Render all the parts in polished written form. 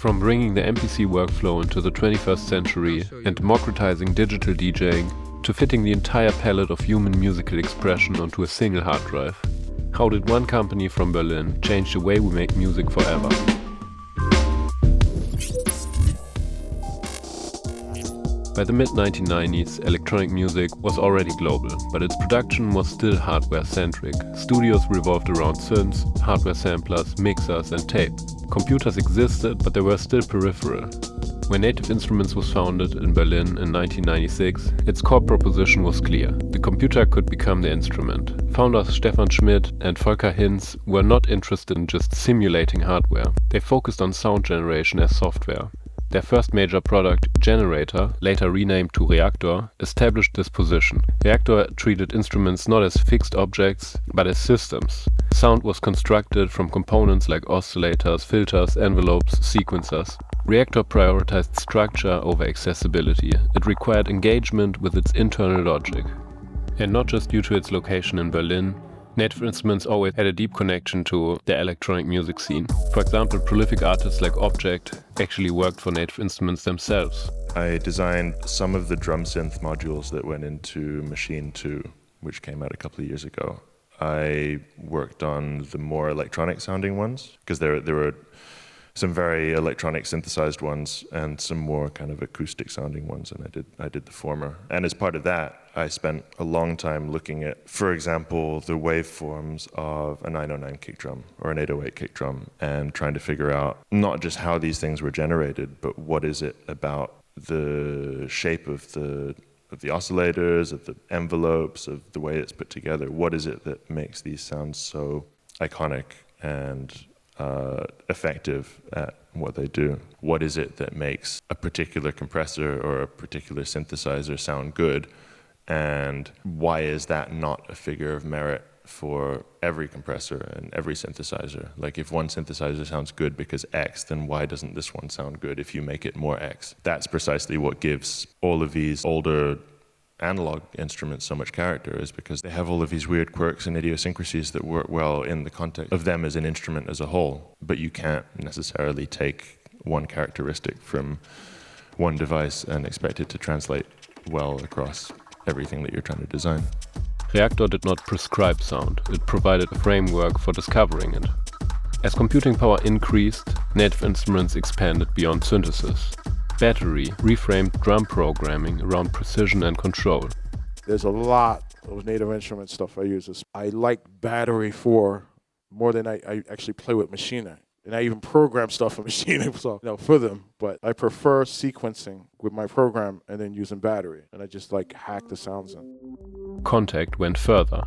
From bringing the MPC workflow into the 21st century and democratizing digital DJing to fitting the entire palette of human musical expression onto a single hard drive. How did one company from Berlin change the way we make music forever? By the mid-1990s, electronic music was already global, but its production was still hardware-centric. Studios revolved around synths, hardware samplers, mixers, and tape. Computers existed, but they were still peripheral. When Native Instruments was founded in Berlin in 1996, its core proposition was clear. The computer could become the instrument. Founders Stefan Schmidt and Volker Hinz were not interested in just simulating hardware. They focused on sound generation as software. Their first major product, Generator, later renamed to Reaktor, established this position. Reaktor treated instruments not as fixed objects, but as systems. Sound was constructed from components like oscillators, filters, envelopes, sequencers. Reaktor prioritized structure over accessibility. It required engagement with its internal logic. And not just due to its location in Berlin, Native Instruments always had a deep connection to the electronic music scene. For example, prolific artists like Object actually worked for Native Instruments themselves. I designed some of the drum synth modules that went into Maschine 2, which came out a couple of years ago. I worked on the more electronic sounding ones, because there were some very electronic synthesized ones and some more kind of acoustic sounding ones, and I did the former. And as part of that, I spent a long time looking at, for example, the waveforms of a 909 kick drum or an 808 kick drum, and trying to figure out not just how these things were generated, but what is it about the shape of the oscillators, of the envelopes, of the way it's put together. What is it that makes these sounds so iconic and effective at what they do? What is it that makes a particular compressor or a particular synthesizer sound good? And why is that not a figure of merit for every compressor and every synthesizer? Like, if one synthesizer sounds good because X, then why doesn't this one sound good if you make it more X? That's precisely what gives all of these older analog instruments so much character, is because they have all of these weird quirks and idiosyncrasies that work well in the context of them as an instrument as a whole. But you can't necessarily take one characteristic from one device and expect it to translate well across everything that you're trying to design. Reaktor did not prescribe sound, it provided a framework for discovering it. As computing power increased, Native Instruments expanded beyond synthesis. Battery reframed drum programming around precision and control. There's a lot of Native Instrument stuff I use. I like Battery for more than I actually play with Maschine. And I even program stuff in Maschine for them. But I prefer sequencing with my program and then using Battery. And I just hack the sounds in. Kontakt went further.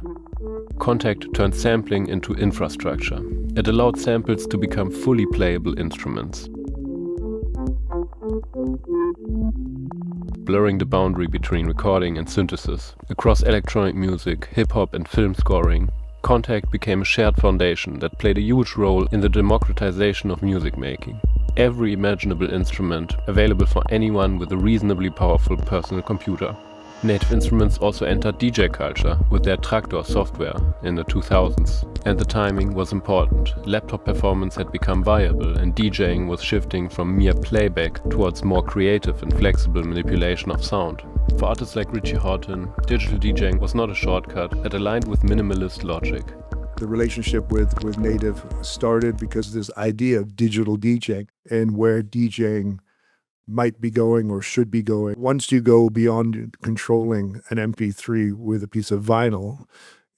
Kontakt turned sampling into infrastructure. It allowed samples to become fully playable instruments, blurring the boundary between recording and synthesis. Across electronic music, hip-hop and film scoring, Kontakt became a shared foundation that played a huge role in the democratization of music making. Every imaginable instrument available for anyone with a reasonably powerful personal computer. Native Instruments also entered DJ culture with their Traktor software in the 2000s. And the timing was important. Laptop performance had become viable, and DJing was shifting from mere playback towards more creative and flexible manipulation of sound. For artists like Richie Hawtin, digital DJing was not a shortcut, it aligned with minimalist logic. The relationship with Native started because of this idea of digital DJing and where DJing might be going or should be going. Once you go beyond controlling an MP3 with a piece of vinyl,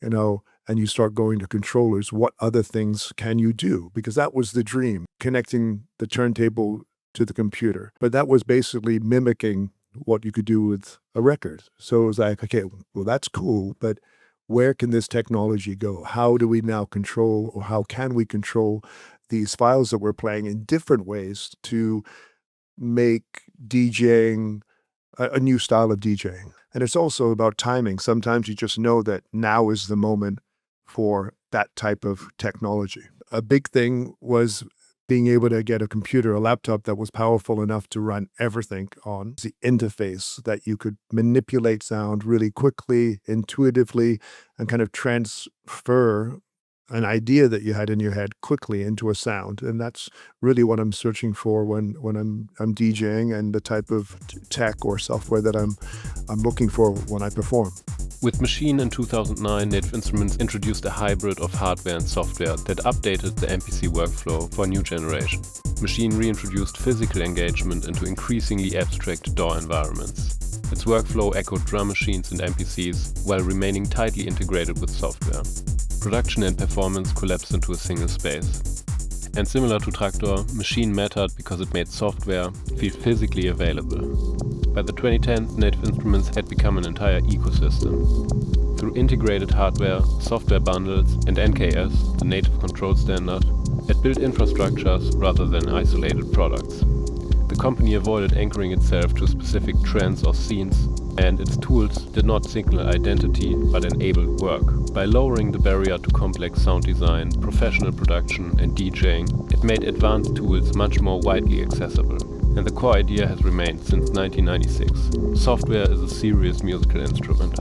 and you start going to controllers, what other things can you do? Because that was the dream, connecting the turntable to the computer. But that was basically mimicking what you could do with a record. So it was like, okay, well, that's cool, but where can this technology go? How do we now control, or how can we control these files that we're playing in different ways to make DJing a new style of DJing? And it's also about timing. Sometimes you just know that now is the moment for that type of technology. A big thing was being able to get a computer, a laptop that was powerful enough to run everything on. The interface that you could manipulate sound really quickly, intuitively, and kind of transfer an idea that you had in your head quickly into a sound. And that's really what I'm searching for when I'm DJing, and the type of tech or software that I'm looking for when I perform. With Maschine in 2009, Native Instruments introduced a hybrid of hardware and software that updated the MPC workflow for a new generation. Maschine reintroduced physical engagement into increasingly abstract DAW environments. Its workflow echoed drum machines and MPCs while remaining tightly integrated with software. Production and performance collapsed into a single space. And similar to Traktor, Maschine mattered because it made software feel physically available. By the 2010s, Native Instruments had become an entire ecosystem. Through integrated hardware, software bundles, and NKS, the native control standard, it built infrastructures rather than isolated products. The company avoided anchoring itself to specific trends or scenes, and its tools did not signal identity but enabled work. By lowering the barrier to complex sound design, professional production, and DJing, it made advanced tools much more widely accessible. And the core idea has remained since 1996. Software is a serious musical instrument.